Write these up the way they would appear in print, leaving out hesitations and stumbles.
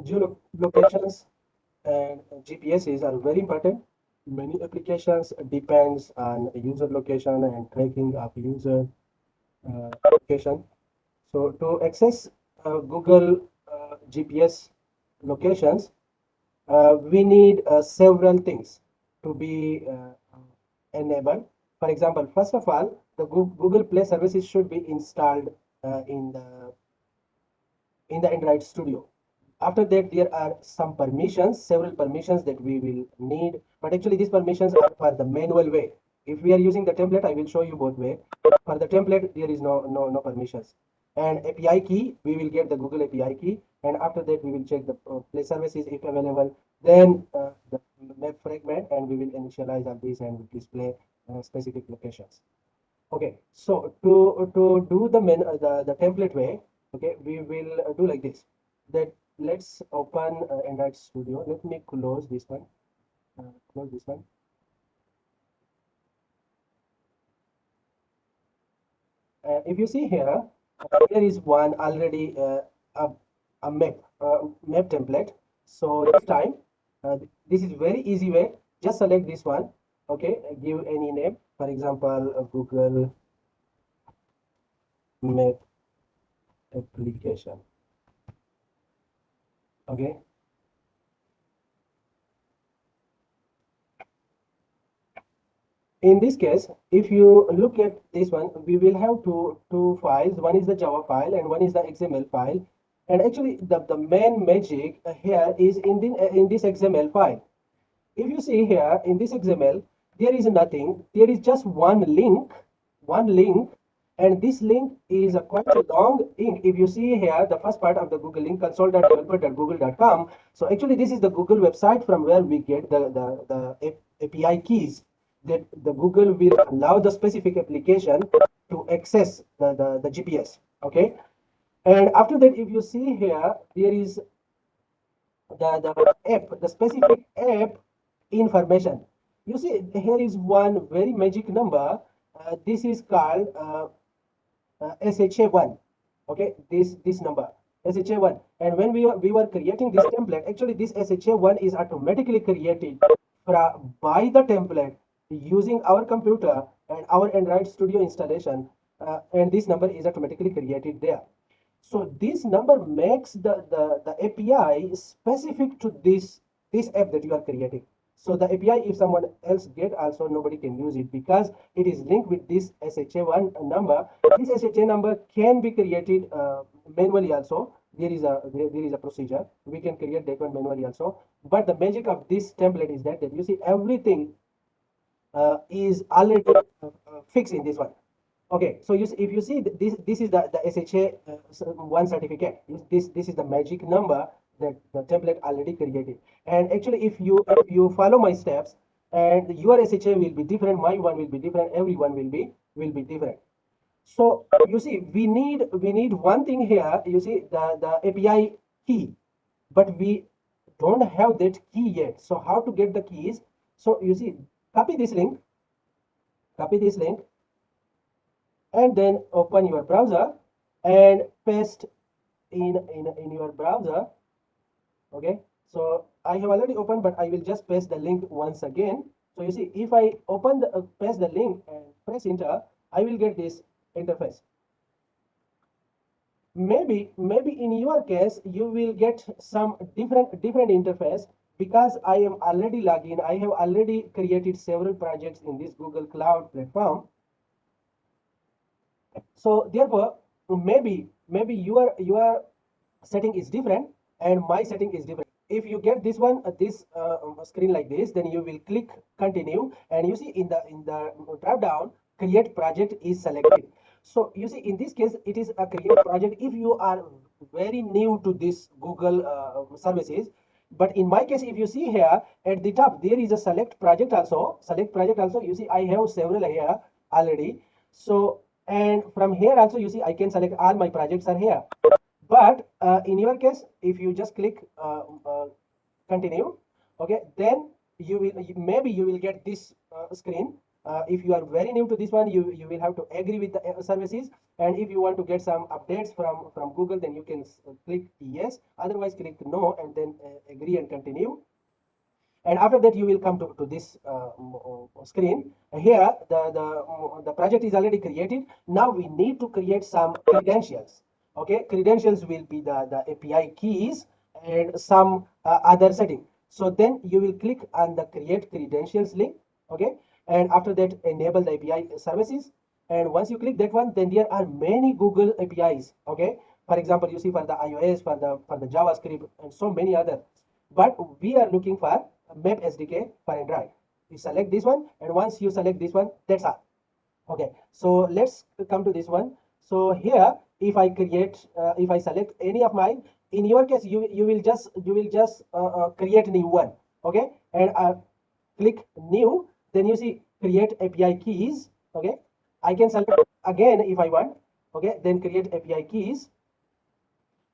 Geolocations and GPSs are very important. Many applications depends on user location and tracking of user location. So to access Google GPS locations, we need several things to be enabled. For example, first of all, the Google Play services should be installed in the Android Studio. After that, there are some permissions, several permissions that we will need. But actually, these permissions are for the manual way. If we are using the template, I will show you both way. For the template, there is no permissions. And API key, we will get the Google API key. And after that, we will check the Play services if available. Then the map fragment, and we will initialize all these and display specific locations. Okay, so to do the template way, okay, we will do like this. That let's open Android Studio. Let me close this one. Close this one. If you see here, there is one already a map template. So this time, this is very easy way. Just select this one. Okay, give any name. For example, Google Map application. Okay. In this case, if you look at this one, we will have two files. One is the Java file and one is the XML file. And actually, the main magic here is in this XML file. If you see here in this XML, there is nothing. There is just one link, and this link is a quite a long link. If you see here, the first part of the Google link, console.developer.google.com. So actually, this is the Google website from where we get the API keys that the Google will allow the specific application to access the GPS. Okay. And after that, if you see here, there is the specific app information. You see, here is one very magic number. This is called SHA1. Okay, this number SHA1. And when we were creating this template, actually this SHA1 is automatically created by the template using our computer and our Android Studio installation, and this number is automatically created there. So this number makes the API specific to this app that you are creating. So the API, if someone else get also, nobody can use it because it is linked with this SHA1 number. This SHA number can be created manually also. There is a procedure. We can create that one manually also. But the magic of this template is that you see everything is already fixed in this one. Okay, so if you see this is the SHA one certificate. This is the magic number that the template already created. And actually, if you follow my steps, and your SHA will be different, my one will be different, everyone will be different. So you see, we need one thing here. You see the API key, but we don't have that key yet. So how to get the keys? So you see, copy this link, copy this link, and then open your browser and paste in your browser. Okay, so I have already opened, but I will just paste the link once again. So you see, if I open paste the link and press enter, I will get this interface. Maybe in your case you will get some different interface, because I am already logged in. I have already created several projects in this Google Cloud platform. So therefore, maybe your setting is different and my setting is different. If you get this screen like this, then you will click continue, and you see in the drop down, create project is selected. So you see, in this case it is a create project if you are very new to this Google services. But in my case, if you see here at the top, there is a select project also. You see, I have several here already. So, and from here also, you see, I can select all my projects are here. But in your case, if you just click continue, okay, then maybe you will get this screen. if you are very new to this one, you will have to agree with the services. And if you want to get some updates from Google, then you can click yes, otherwise click no, and then agree and continue. And after that you will come to this screen. Here the project is already created. Now we need to create some credentials. Okay, credentials will be the API keys and some other setting. So then you will click on the create credentials link. Okay, and after that enable the API services. And once you click that one, then there are many Google APIs. Okay, for example, you see for the iOS, for the JavaScript, and so many other. But we are looking for Map SDK for Android. You select this one, and once you select this one, that's all. Okay, so let's come to this one. So here, if I select any of mine, in your case, you will just create new one. Okay, and click new. Then you see create API keys. Okay, I can select again if I want. Okay, then create API keys.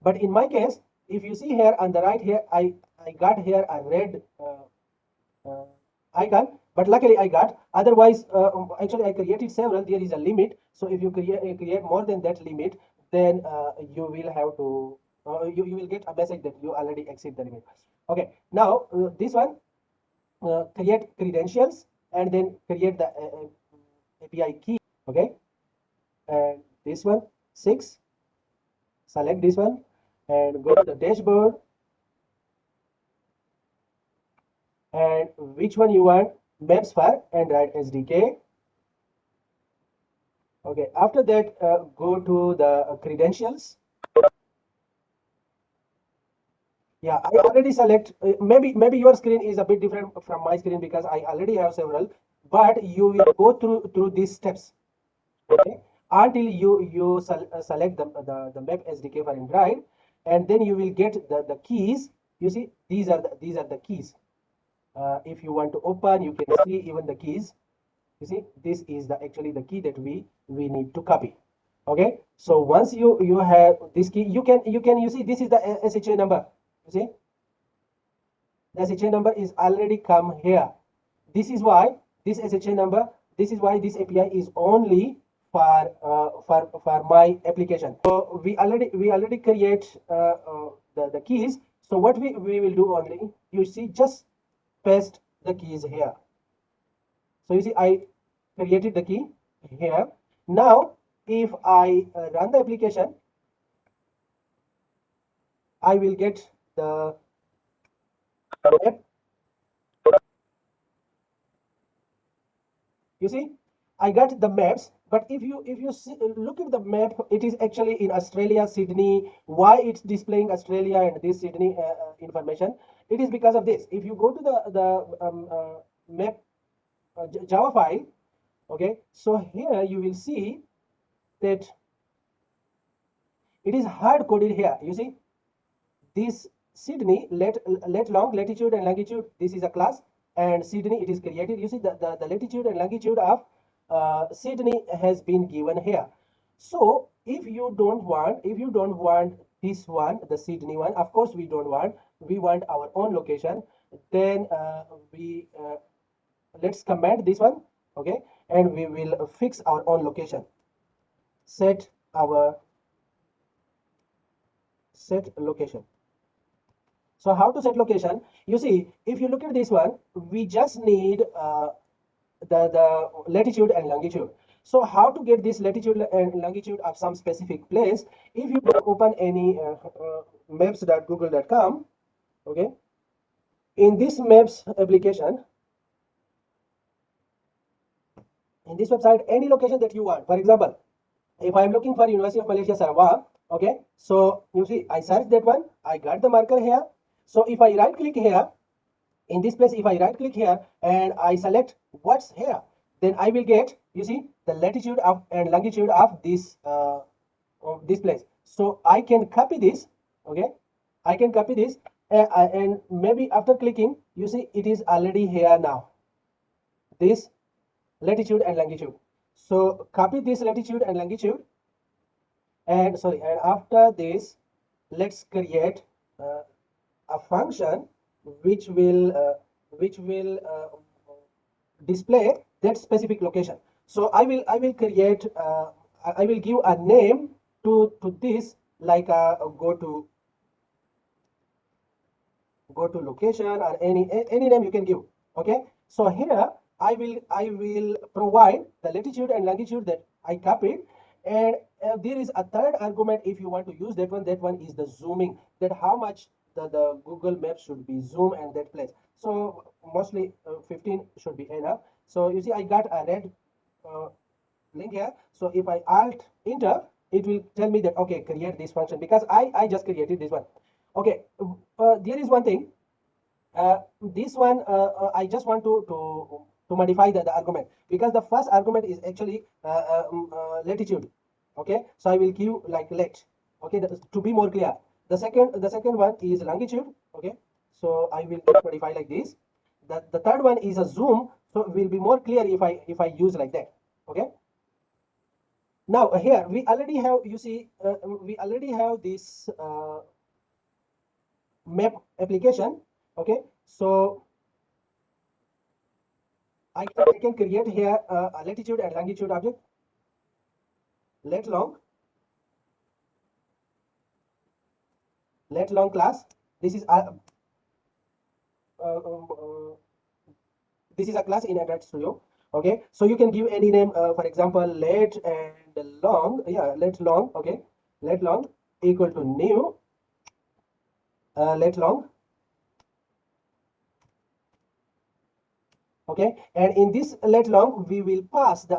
But in my case, if you see here on the right here, I got here a red uh, icon, but luckily I got. Otherwise, actually I created several. There is a limit. So if you create more than that limit, then you will have to you will get a message that you already exceed the limit. Okay. Now this one, create credentials, and then create the API key. Okay, and this one 6. Select this one and go to the dashboard, and which one you want, maps for Android SDK. Okay, after that go to the credentials. Yeah, I already select. Maybe your screen is a bit different from my screen because I already have several, but you will go through these steps. Okay, until you select the map SDK for Android, and then you will get the keys. You see, these are the keys. If you want to open, you can see even the keys. You see, this is the actually the key that we need to copy. Okay, so once you have this key, you see this is the SHA number. You see, the SHA number is already come here. This is why this SHA number. This is why this API is only for my application. So we already create the keys. So what we will do only, you see, just paste the keys here. So you see, I created the key here. Now, if I run the application, I will get the map. You see, I got the maps. But if you see, look at the map, it is actually in Australia, Sydney. Why it's displaying Australia and this Sydney information? It is because of this. If you go to the map Java file, okay, so here you will see that it is hard coded here. You see, this Sydney, let long latitude and longitude, this is a class, and Sydney, it is created. You see, the latitude and longitude of Sydney has been given here. So if you don't want this one, the Sydney one, of course we don't want. We want our own location. Then we let's comment this one. Okay, and we will fix our own location. Set location. So how to set location? You see, if you look at this one, we just need the latitude and longitude. So how to get this latitude and longitude of some specific place? If you open any maps.google.com, okay, in this maps application, in this website, any location that you want. For example, if I'm looking for University of Malaysia Sarawak, okay, so you see, I searched that one, I got the marker here. So if I right click here, in this place, if I right click here and I select what's here, then I will get, you see, the latitude of and longitude of this place. So I can copy this. Okay, I can copy this, and maybe after clicking, you see, it is already here now, this latitude and longitude. So copy this latitude and longitude, and sorry, and after this, let's create a function which will display that specific location. So I will create I will give a name to this, like go to location, or any name you can give. Okay, so here I will provide the latitude and longitude that I copied. And there is a third argument. If you want to use that one is the zooming, that how much the Google Maps should be zoom and that place. So mostly 15 should be enough. So you see I got a red uh, link here. So if I alt enter, it will tell me that okay, create this function, because I just created this one. Okay, there is one thing. This one I just want to modify the argument, because the first argument is actually latitude. Okay, so I will give like let. Okay, to be more clear. The second one is longitude. Okay, so I will just modify like this. The third one is a zoom, so it will be more clear if I use like that. Okay. Now here we already have, you see, we already have this map application. Okay, so I can create here a latitude and longitude object. Let long class. This is uh, um, uh, this is a class in Android Studio. Okay, so you can give any name. For example, let and long. Yeah, let long. Okay, let long equal to new let long. Okay, and in this let long we will pass the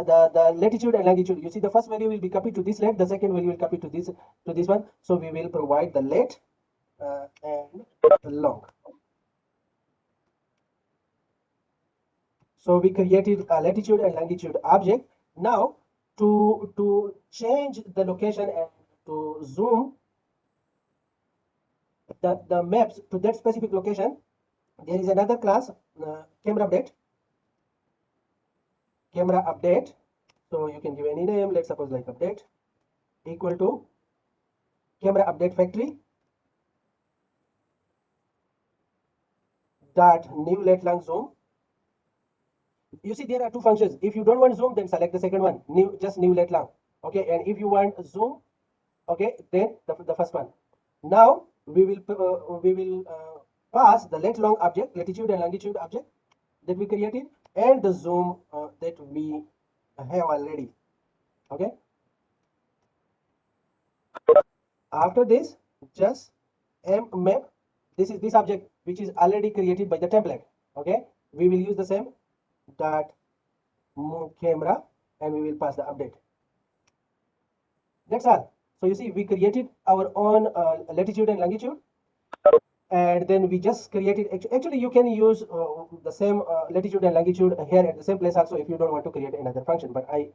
latitude and longitude. You see, the first value will be copied to this let, the second value will copy to this one. So we will provide the let and long. So we created a latitude and longitude object. Now to change the location and to zoom the maps to that specific location, there is another class, camera update. So you can give any name. Let's suppose like update equal to camera update factory dot new let long zoom. You see, there are two functions. If you don't want zoom, then select the second one, new let long. Okay, and if you want zoom, okay, then the first one. Now we will pass the let long object, latitude and longitude object that we created, and the zoom that we have already. Okay, after this, just mmap. This is this object which is already created by the template. Okay, we will use the same dot move camera, and we will pass the update. That's all. So you see, we created our own latitude and longitude, and then we just created. Actually, you can use the same latitude and longitude here at the same place also if you don't want to create another function. But I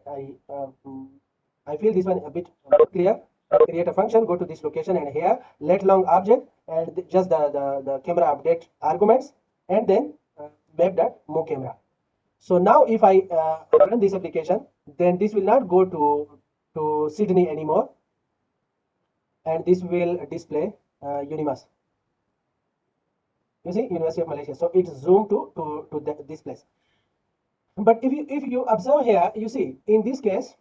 feel this one a bit clear. Create a function, go to this location, and here let long object, and just the camera update arguments, and then map that move camera. So now if I run this application, then this will not go to Sydney anymore, and this will display Unimas. You see, University of Malaysia. So it's zoomed to this place. But if you observe here, you see in this case,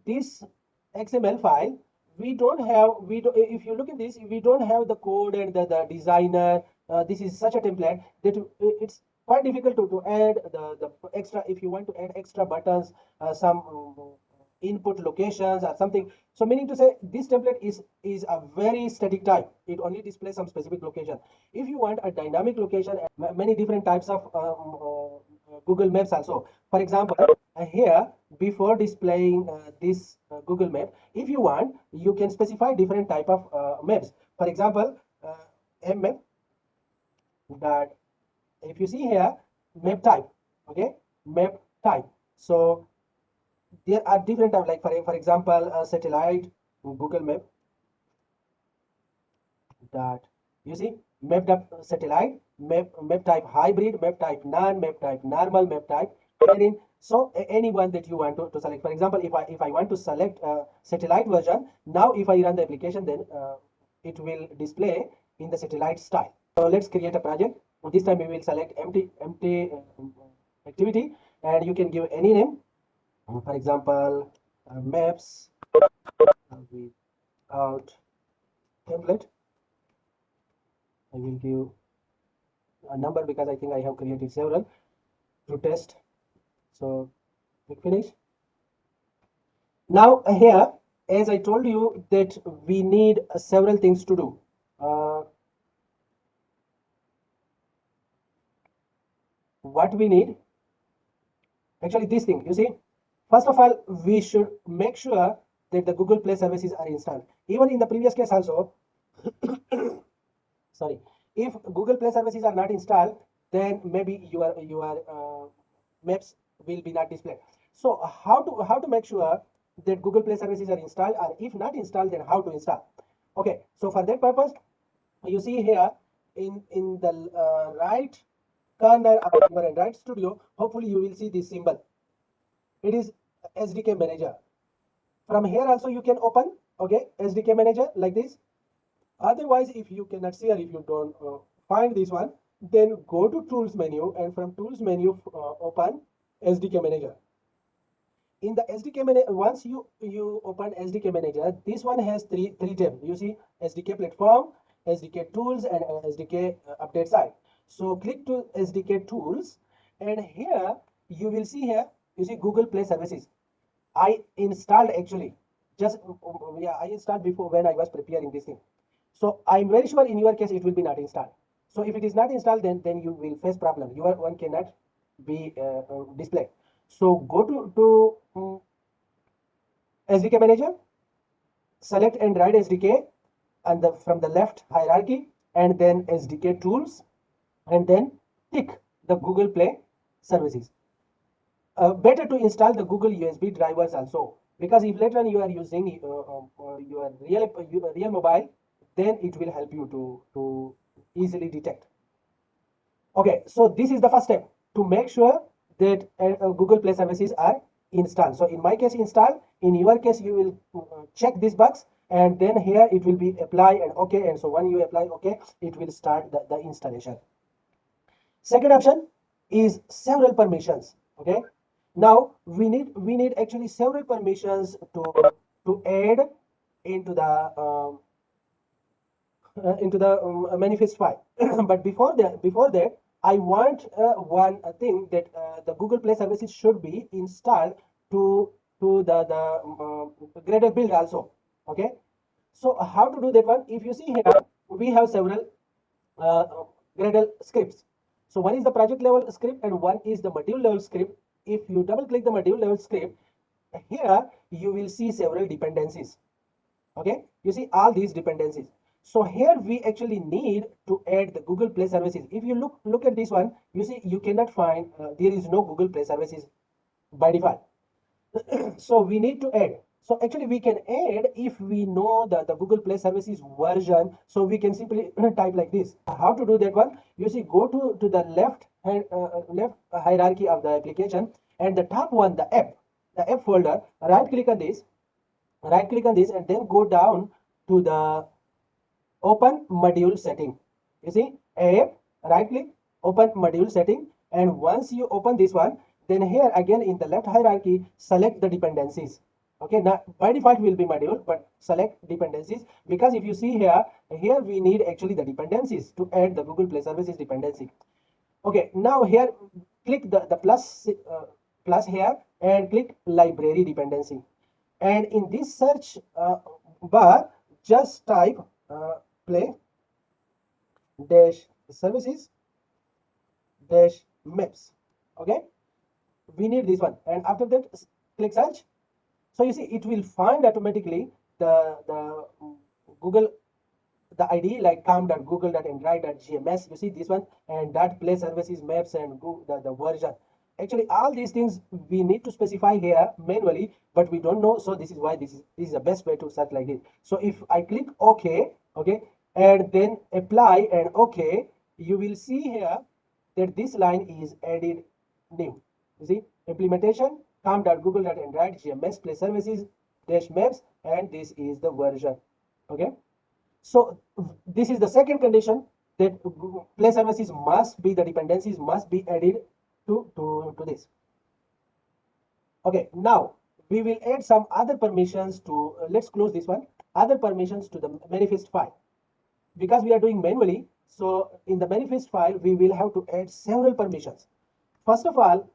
this XML file, if you look at this, we don't have the code and the designer. This is such a template that it's quite difficult to add the extra. If you want to add extra buttons, some input locations or something. So meaning to say, this template is a very static type. It only displays some specific location. If you want a dynamic location, many different types of Google Maps also. For example, here before displaying this Google Map, if you want, you can specify different type of maps. For example, mmap that if you see here, map type. Okay, map type. So there are different types, like for example, satellite, Google Map that you see, map type satellite, map type hybrid, map type none, map type normal, map type terrain. So any one that you want to select. For example, if I want to select satellite version, now if I run the application, then it will display in the satellite style. So let's create a project. This time we will select empty activity, and you can give any name. For example, maps without template. I will give a number because I think I have created several to test. So click finish. Now here, as I told you that we need several things to do. What we need, actually this thing, you see, first of all, we should make sure that the Google Play services are installed. Even in the previous case also, sorry, if Google Play services are not installed, then maybe your maps will be not displayed. So how to make sure that Google Play services are installed, or if not installed, then how to install? Okay, so for that purpose, you see here in the right corner of your Android Studio, hopefully you will see this symbol. It is SDK Manager. From here also you can open, okay, SDK Manager like this. Otherwise, if you cannot see or if you don't find this one, then go to Tools menu, and from Tools menu open SDK Manager. In the SDK Manager, once you open SDK Manager, this one has three tabs. You see SDK Platform, SDK Tools, and SDK Update Site. So click to SDK Tools, and here you will see here, you see Google Play Services. I installed actually, just yeah, I installed before when I was preparing this thing. So I'm very sure in your case it will be not installed. So if it is not installed, then you will face problem. Your one cannot be displayed. So go to SDK Manager, select Android SDK, and from the left hierarchy, and then SDK Tools, and then tick the Google Play services. Better to install the Google USB drivers also, because if later on you are using your real mobile, then it will help you to easily detect. Okay, so this is the first step to make sure that Google Play services are installed. So in my case, install. In your case, you will check this box, and then here it will be apply and okay. And so when you apply okay, it will start the installation. Second option is several permissions. Okay, now we need actually several permissions to add into the manifest file. But before that, I want one thing that the Google Play services should be installed to the Gradle build also. Okay, so how to do that one? If you see here, we have several uh, Gradle scripts. So one is the project level script and one is the module level script. If you double click the module level script, here you will see several dependencies. Okay, you see all these dependencies. So here we actually need to add the Google Play services. If you look at this one, you see you cannot find there is no Google Play services by default. So we need to add. So actually we can add if we know the Google Play services version. So we can simply type like this. How to do that one? You see, go to the left hierarchy of the application, and the top one, the app folder. Right click on this, and then go down to the open module setting. You see, app, right click, open module setting, and once you open this one, then here again in the left hierarchy, select the dependencies. Okay, now by default will be module, but select dependencies, because if you see here we need actually the dependencies to add the Google Play Services dependency. Okay, now here click the plus here and click library dependency, and in this search bar just type play dash services dash maps. Okay, we need this one, and after that click search. So you see it will find automatically the Google, the ID like com.google.android.gms. You see this one, and that play services maps and the version. Actually all these things we need to specify here manually, but we don't know, so this is why this is the best way to search like this. So if I click OK, okay, and then apply and OK, you will see here that this line is added new. You see, implementation com.google.android.gms play services dash maps, and this is the version. Okay, so this is the second condition, that play services must be, the dependencies must be added to this. Okay, now we will add some other permissions to, let's close this one, other permissions to the manifest file. Because we are doing manually, so in the manifest file, we will have to add several permissions. First of all,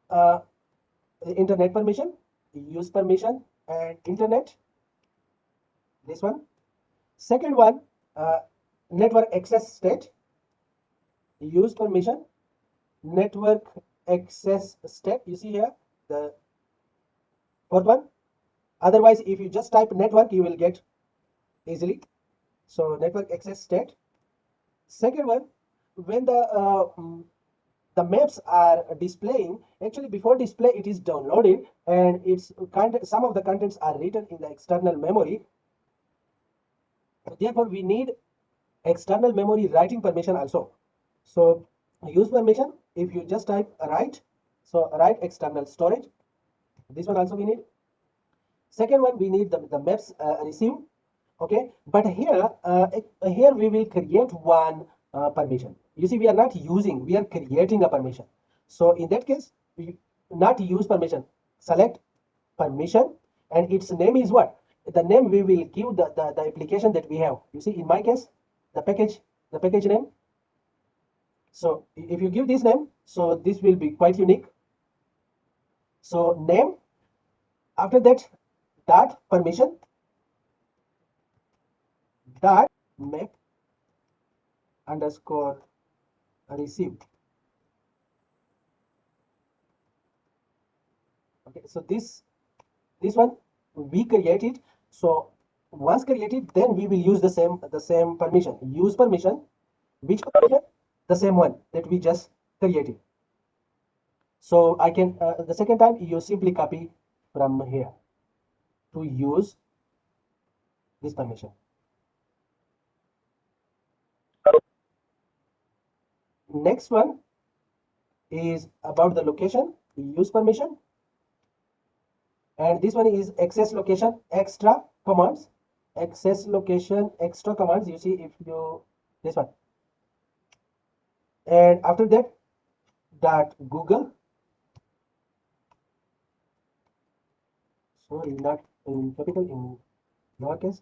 uh, internet permission, use permission, and internet, this one. Second one, network access state, use permission, network access state, you see here, the fourth one. Otherwise, if you just type network, you will get easily. So network access state. Second one, when the maps are displaying, actually before display it is downloaded and it's some of the contents are written in the external memory. Therefore, we need external memory writing permission also. So use permission, if you just type write, so write external storage, this one also we need. Second one, we need the maps receive. Okay, but here we will create one permission. You see, we are not using, we are creating a permission. So in that case, we not use permission, select permission, and its name is what? The name we will give the application that we have. You see, in my case, the package name. So if you give this name, so this will be quite unique. So name, after that dot permission dot map underscore received. Okay, so this one we created. So once created, then we will use the same permission. Use permission, which permission? The same one that we just created. So I can the second time you simply copy from here to use this permission. Next one is about the location, use permission, and this one is access location extra commands. Access location extra commands, you see, if you this one, and after that dot Google, sorry, not in capital, in lowercase,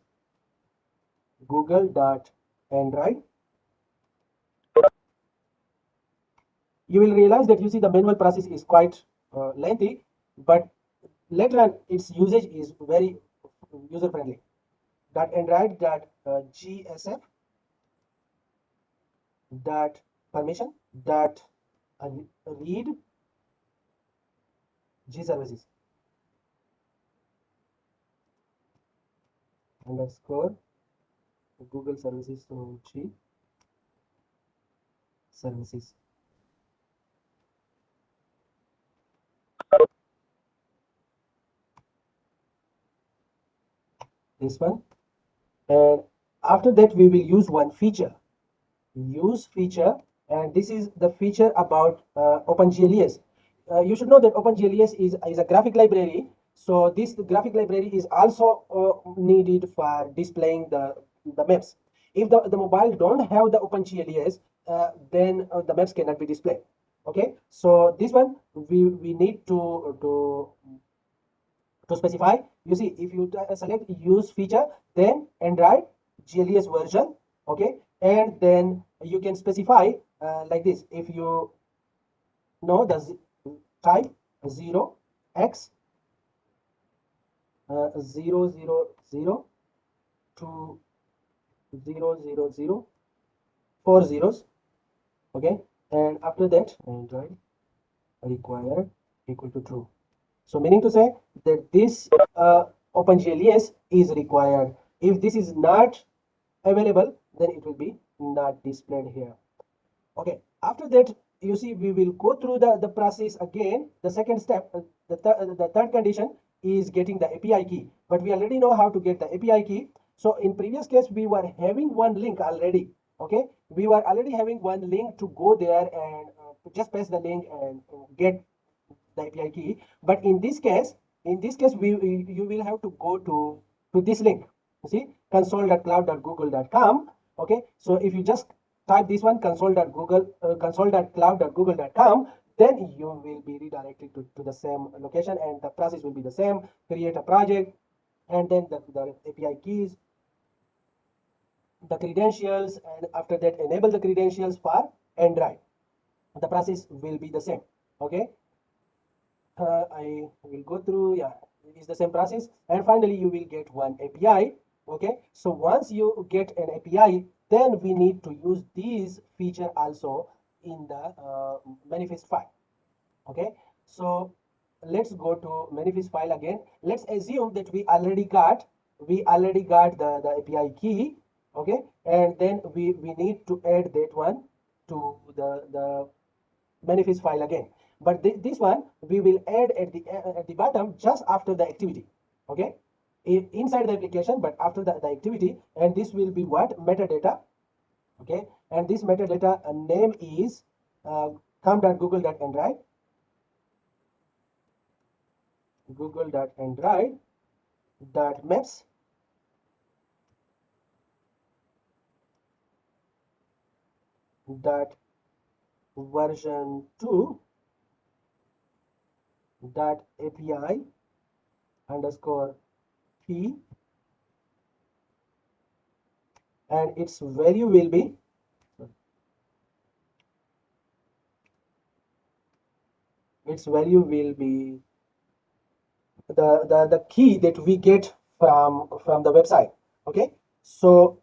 Google dot Android. You will realize that, you see, the manual process is quite lengthy, but later on its usage is very user friendly. Dot Android dot GSF dot permission dot read G services underscore Google services, so G services. This one, and after that we will use one feature, use feature, and this is the feature about OpenGLES. You should know that OpenGLES is a graphic library. So this graphic library is also needed for displaying the maps. If the mobile don't have the OpenGLES, then the maps cannot be displayed. Okay, so this one we need to specify. You see, if you select use feature, then Android GLES version, okay, and then you can specify like this. If you know the type 0x 000 to 000 4 zeros, okay, and after that Android required equal to true. So meaning to say that this OpenGLES is required. If this is not available, then it will be not displayed here. Okay, after that, you see, we will go through the process again. The second step, the third condition is getting the API key, but we already know how to get the API key. So in previous case, we were having one link already. Okay, we were already having one link to go there and just press the link and get the API key. But in this case, you will have to go to this link. You see, console.cloud.google.com. Okay, so if you just type this one, console.cloud.google.com, then you will be redirected to the same location, and the process will be the same. Create a project, and then the API keys, the credentials, and after that enable the credentials for Android. The process will be the same. Okay, I will go through. Yeah, it is the same process, and finally you will get one API. Okay, so once you get an API, then we need to use these feature also in the manifest file. Okay, so let's go to manifest file again. Let's assume that we already got the API key. Okay, and then we need to add that one to the manifest file again, but this one we will add at the bottom just after the activity. Okay, inside the application, but after the activity, and this will be what metadata. Okay, and this metadata name is com.google.android, google.android.maps dot version 2 dot API underscore key, and its value will be the key that we get from the website. Okay, so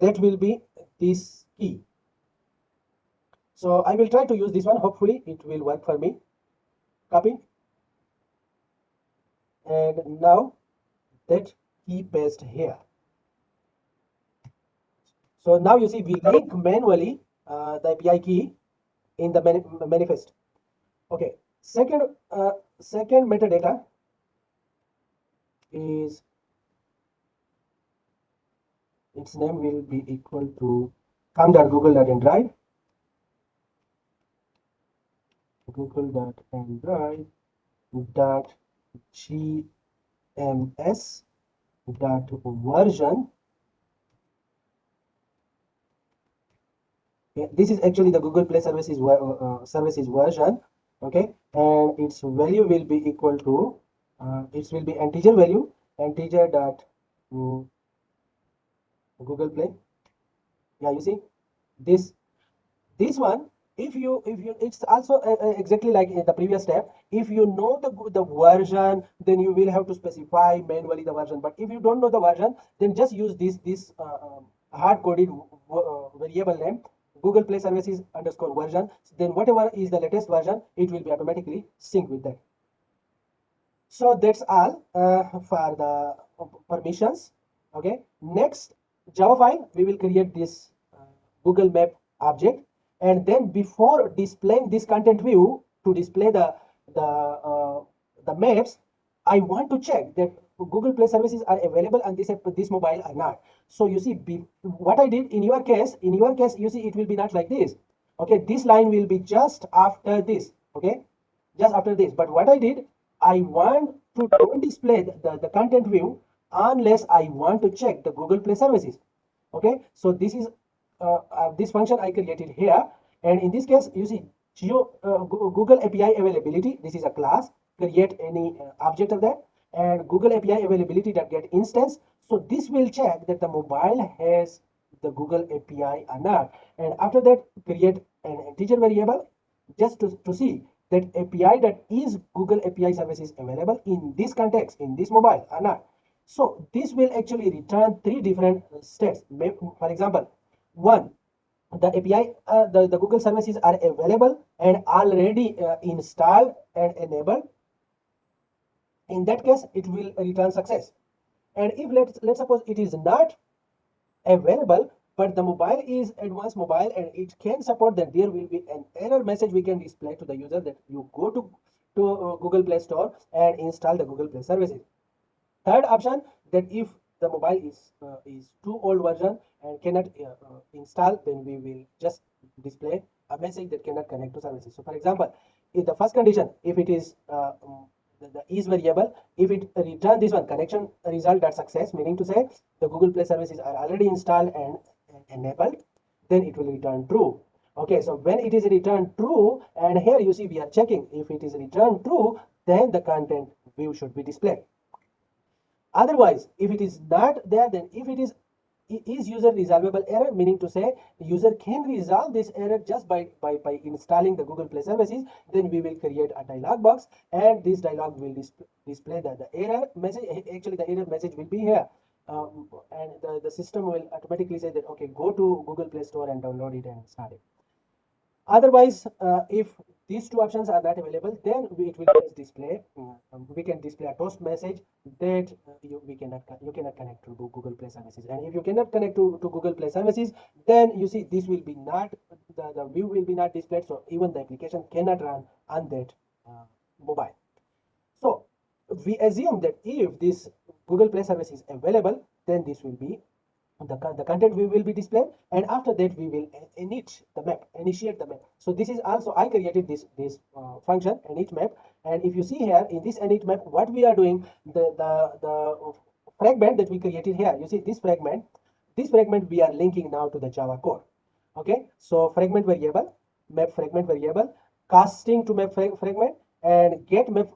that will be this key. So I will try to use this one. Hopefully it will work for me. Copy, and now that key paste here. So now you see we link manually the API key in the manifest. Okay, second metadata is its name will be equal to com.google.android, google.android.gms.version. Okay, this is actually the Google Play services version. Okay, and its value will be equal to it will be integer value, integer dot Google Play. Yeah, you see this one. If you it's also exactly like in the previous step. If you know the version, then you will have to specify manually the version. But if you don't know the version, then just use this hard coded variable name, Google Play services underscore version. Then whatever is the latest version, it will be automatically sync with that. So that's all for the permissions. Okay, next Java file, we will create this Google Map object, and then before displaying this content view to display the maps, I want to check that Google Play services are available on this mobile or not. So you see, what I did in your case, you see it will be not like this. Okay, this line will be just after this. Okay, just after this. But what I did, I want to don't display the content view unless I want to check the Google Play services. Okay, so this is this function I created here, and in this case you see Google API availability. This is a class. Create any object of that, and Google API availability that get instance. So this will check that the mobile has the Google API or not, and after that create an integer variable just to see that API that is Google API services available in this context, in this mobile or not. So this will actually return three different states. For example, one, the API, the Google services are available and already installed and enabled. In that case, it will return success. And if let's suppose it is not available, but the mobile is advanced mobile and it can support, that there will be an error message we can display to the user that you go to Google Play Store and install the Google Play services. Third option, that if the mobile is too old version and cannot install, then we will just display a message that cannot connect to services. So for example, in the first condition, if it is the is variable, if it return this one connection result that success, meaning to say the Google Play services are already installed and enabled, then it will return true. Okay, so when it is returned true, and here you see we are checking if it is returned true, then the content view should be displayed. Otherwise, if it is not there, then if it is user resolvable error, meaning to say user can resolve this error just by installing the Google Play services, then we will create a dialog box, and this dialog will display the error message. Actually, the error message will be here. And the system will automatically say that, okay, go to Google Play Store and download it and start it. Otherwise, if these two options are not available, then it will just display. We can display a toast message that you cannot connect to Google Play services. And if you cannot connect to Google Play services, then you see this will be not the view will be not displayed. So even the application cannot run on that mobile. So we assume that if this Google Play service is available, then this will be the content we will be displayed, and after that we will initiate the map. So this is also I created this function init map, and if you see here in this init map, what we are doing, the fragment that we created here, you see this fragment we are linking now to the Java code. Okay, so fragment variable, map fragment variable, casting to map fragment, and get map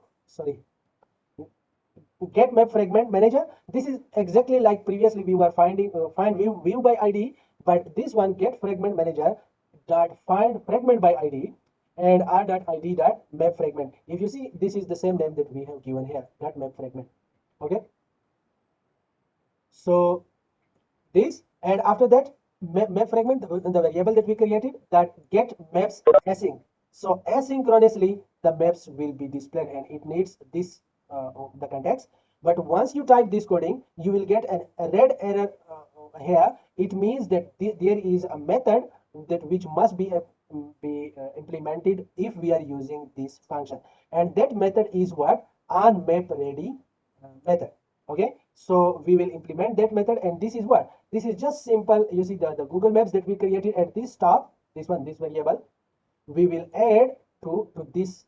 fragment manager. This is exactly like previously we were finding find view by id, but this one get fragment manager dot find fragment by id and r dot id dot map fragment. If you see, this is the same name that we have given here, dot map fragment. Okay, so this, and after that map fragment, the variable that we created, that get maps async. So asynchronously the maps will be displayed, and it needs this the context. But once you type this coding, you will get a red error here. It means that there is a method that which must be implemented if we are using this function, and that method is what on map ready method. Okay, so we will implement that method, and this is what, this is just simple. You see the Google Maps that we created at this top, this variable we will add to this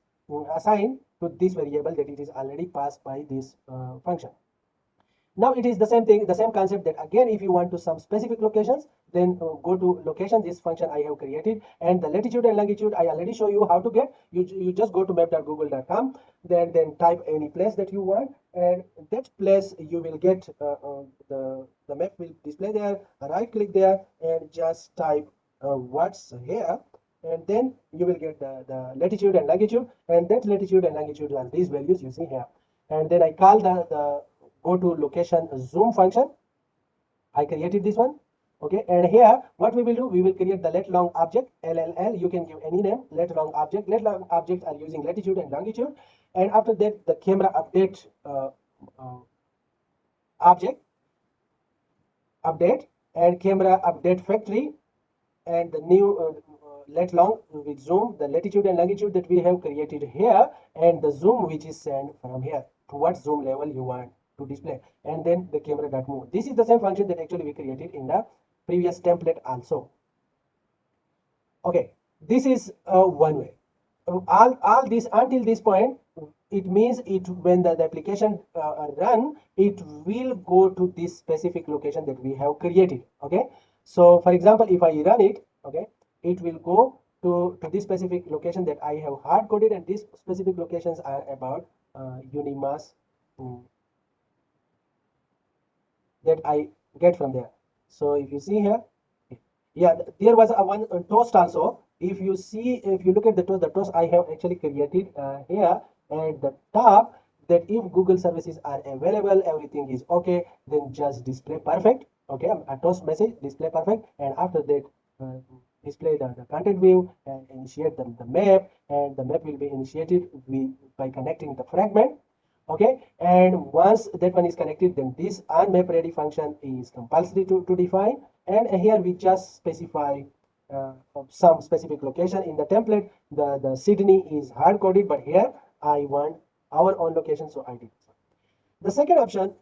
assign to this variable that it is already passed by this function. Now it is the same thing, the same concept, that again if you want to some specific locations, then go to location, this function I have created, and the latitude and longitude I already show you how to get. You just go to map.google.com, then type any place that you want, and that place you will get the map will display there. Right click there and just type what's here, and then you will get the latitude and longitude, and that latitude and longitude are these values you see here. And then I call the go to location zoom function. I created this one. Okay, and here what we will do, we will create the let long object, LLL. You can give any name, let long object. Let long objects are using latitude and longitude, and after that the camera update object update, and camera update factory, and the new let long with zoom, the latitude and longitude that we have created here, and the zoom which is sent from here to what zoom level you want to display, and then the camera dot move. This is the same function that actually we created in the previous template also. Okay, this is one way. All this until this point, it means it when the application run, it will go to this specific location that we have created. Okay, so for example, if I run it, okay, it will go to this specific location that I have hard coded, and these specific locations are about Unimas that I get from there. So if you see here, yeah, there was a one toast also. If you see, if you look at the toast I have actually created here at the top, that if Google services are available, everything is okay, then just display perfect. Okay, a toast message display perfect, and after that display the content view and initiate the map, and the map will be initiated by connecting the fragment. Okay, and once that one is connected, then this onMap ready function is compulsory to define, and here we just specify some specific location in the template. The Sydney is hard coded, but here I want our own location, so I did. The second option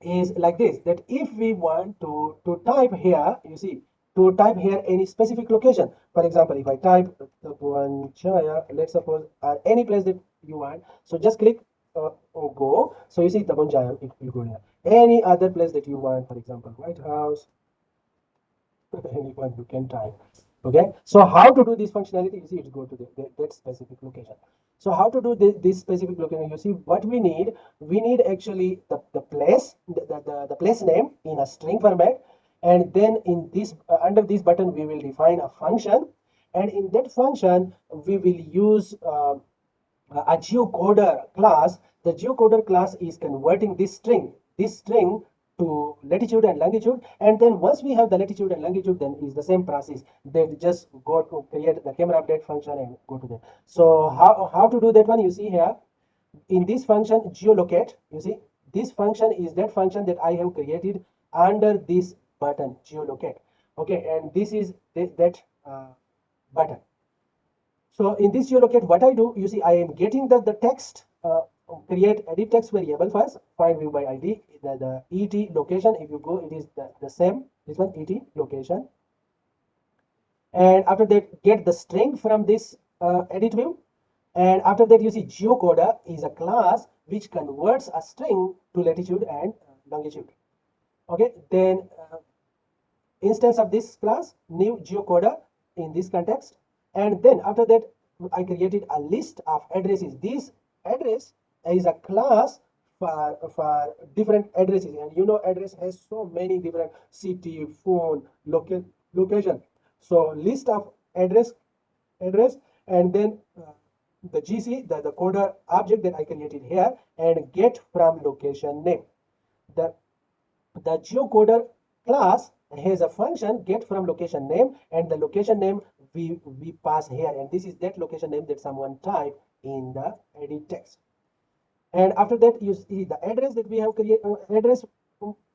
is like this, that if we want to type here, you see, to type here any specific location. For example, if I type Tabanchaya, let's suppose any place that you want, so just click go. So you see Tabanchaya, it will go here. Any other place that you want, for example, White House, anyone you can type. Okay, so how to do this functionality? You see, it's go to that specific location. So how to do this specific location? You see, what we need, actually the place, the place name in a string format, and then in this under this button we will define a function, and in that function we will use a geocoder class. The geocoder class is converting this string to latitude and longitude, and then once we have the latitude and longitude, then is the same process. Then just go to create the camera update function and go to that. So how to do that one? You see here in this function geolocate. You see, this function is that function that I have created under this button geolocate. Okay, and this is that button. So in this geolocate, what I do, you see, I am getting the text, create edit text variable first, find view by ID, the ET location. If you go, it is the same, this one, ET location. And after that, get the string from this edit view. And after that, you see, geocoder is a class which converts a string to latitude and longitude. Okay, then instance of this class, new geocoder in this context. And then after that, I created a list of addresses. This address is a class for different addresses, and you know address has so many different city, phone, location. So list of address, and then the GC, the coder object that I created here, and get from location name. The the geocoder class has a function get from location name, and the location name we pass here, and this is that location name that someone typed in the edit text. And after that, you see the address that we have created, address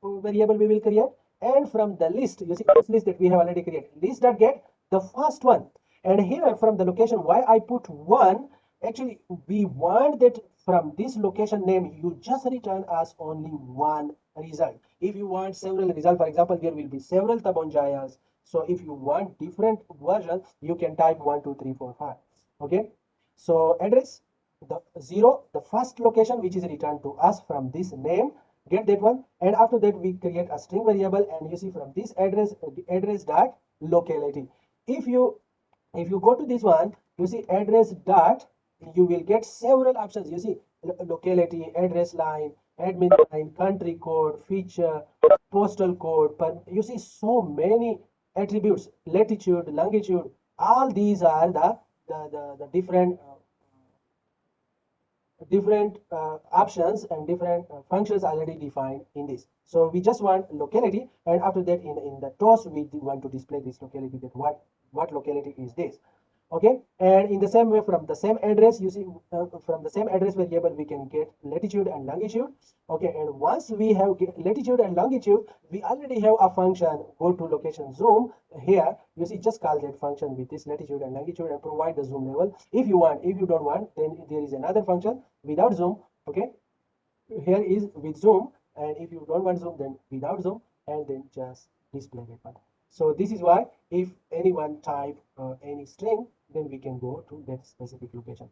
variable we will create, and from the list, you see this list that we have already created, list dot get the first one. And here from the location, why I put one, actually we want that from this location name you just return us only one result. If you want several results, for example, there will be several Tabonjayas. So if you want different versions, you can type 1 2 3 4 5. Okay, so address the 0, the first location which is returned to us from this name, get that one. And after that, we create a string variable, and you see from this address dot locality. If you go to this one, you see address dot, you will get several options. You see locality, address line, admin line, country code, feature, postal code. But you see so many attributes, latitude, longitude. All these are the different options and different functions already defined in this. So we just want locality, and after that in the toast we want to display this locality, that what locality is this. Okay, and in the same way, from the same address, you see from the same address variable we can get latitude and longitude. Okay, and once we have latitude and longitude, we already have a function go to location zoom. Here you see, just call that function with this latitude and longitude and provide the zoom level if you want. If you don't want, then there is another function without zoom. Okay, here is with zoom, and if you don't want zoom, then without zoom, and then just display that one. So this is why if anyone type any string, then we can go to that specific location.